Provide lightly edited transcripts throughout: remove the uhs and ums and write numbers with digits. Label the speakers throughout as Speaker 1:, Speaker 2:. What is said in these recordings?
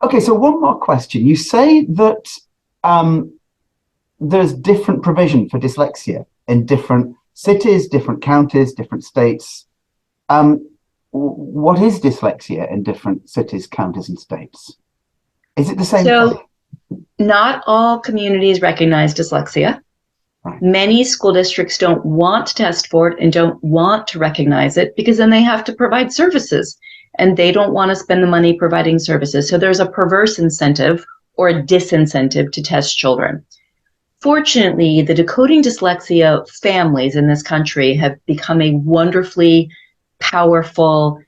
Speaker 1: Okay, so one more question. You say that um, there's different provision for dyslexia in different cities, different counties, different states. Um, what is dyslexia in different cities, counties, and states? Is it the same thing?
Speaker 2: So, not all communities recognize dyslexia.
Speaker 1: Right.
Speaker 2: Many school districts don't want to test for it and don't want to recognize it because then they have to provide services and they don't want to spend the money providing services. So there's a perverse incentive or a disincentive to test children. Fortunately, the decoding dyslexia families in this country have become a wonderfully powerful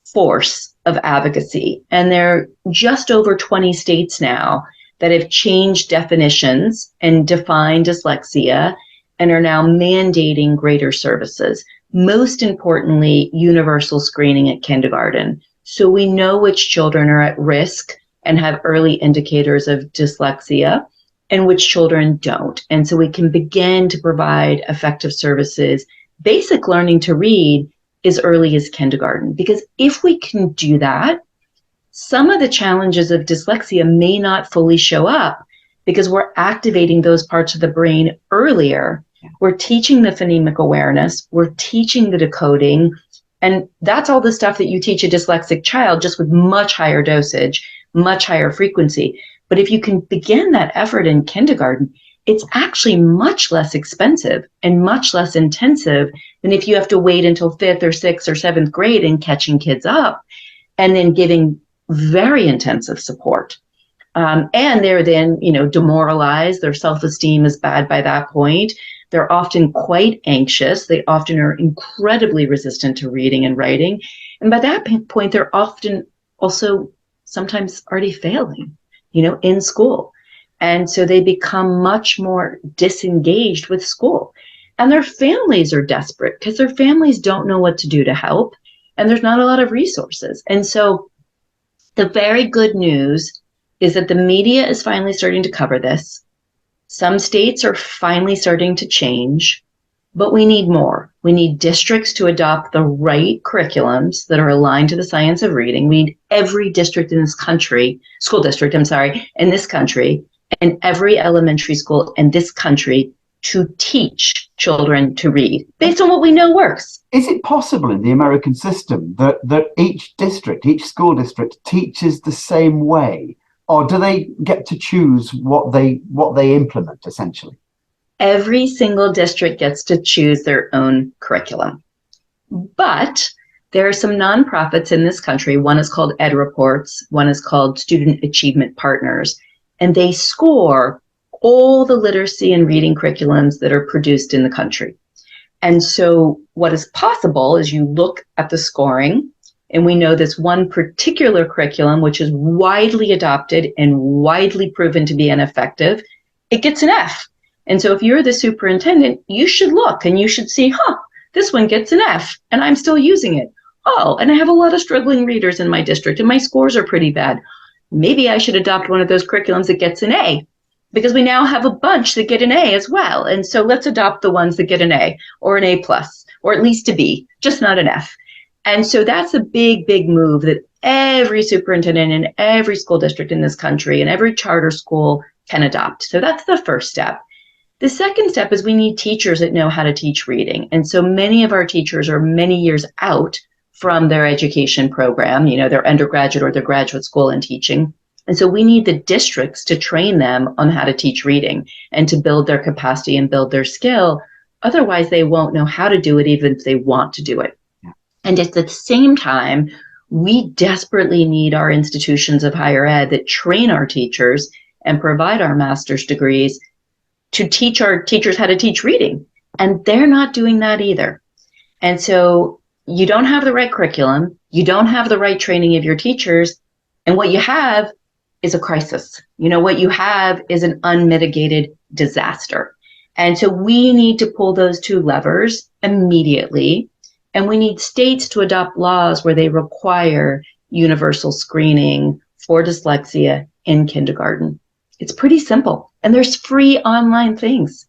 Speaker 2: force of advocacy. And there are just over 20 states now that have changed definitions and defined dyslexia and are now mandating greater services. Most importantly, universal screening at kindergarten. So we know which children are at risk and have early indicators of dyslexia and which children don't. And so we can begin to provide effective services, basic learning to read as early as kindergarten. Because if we can do that, some of the challenges of dyslexia may not fully show up because we're activating those parts of the brain earlier. We're teaching the phonemic awareness, we're teaching the decoding, and that's all the stuff that you teach a dyslexic child, just with much higher dosage, much higher frequency. But if you can begin that effort in kindergarten, it's actually much less expensive and much less intensive than if you have to wait until fifth or sixth or seventh grade and catching kids up and then giving very intensive support. And they're then, demoralized. Their self-esteem is bad by that point. They're often quite anxious. They often are incredibly resistant to reading and writing. And by that point, they're often also sometimes already failing, in school. And so they become much more disengaged with school. And their families are desperate because their families don't know what to do to help. And there's not a lot of resources. And so the very good news is that the media is finally starting to cover this. Some states are finally starting to change, but we need more. We need districts to adopt the right curriculums that are aligned to the science of reading. We need every district in this country, school district, in this country, and every elementary school in this country to teach children to read based on what we know works.
Speaker 1: Is it possible in the American system that each district, each school district teaches the same way? Or do they get to choose what they implement, essentially?
Speaker 2: Every single district gets to choose their own curriculum. But there are some nonprofits in this country. One is called Ed Reports, one is called Student Achievement Partners, and they score all the literacy and reading curriculums that are produced in the country. And so what is possible is you look at the scoring, and we know this one particular curriculum, which is widely adopted and widely proven to be ineffective, it gets an F. And so if you're the superintendent, you should look and you should see, this one gets an F and I'm still using it. Oh, and I have a lot of struggling readers in my district and my scores are pretty bad. Maybe I should adopt one of those curriculums that gets an A, because we now have a bunch that get an A as well. And so let's adopt the ones that get an A or an A plus, or at least a B, just not an F. And so that's a big, big move that every superintendent in every school district in this country and every charter school can adopt. So that's the first step. The second step is we need teachers that know how to teach reading. And so many of our teachers are many years out from their education program, their undergraduate or their graduate school in teaching. And so we need the districts to train them on how to teach reading and to build their capacity and build their skill. Otherwise, they won't know how to do it even if they want to do it. And at the same time, we desperately need our institutions of higher ed that train our teachers and provide our master's degrees to teach our teachers how to teach reading. And they're not doing that either. And so you don't have the right curriculum, you don't have the right training of your teachers, and what you have is a crisis. What you have is an unmitigated disaster. And so we need to pull those two levers immediately. And we need states to adopt laws where they require universal screening for dyslexia in kindergarten. It's pretty simple. And there's free online things.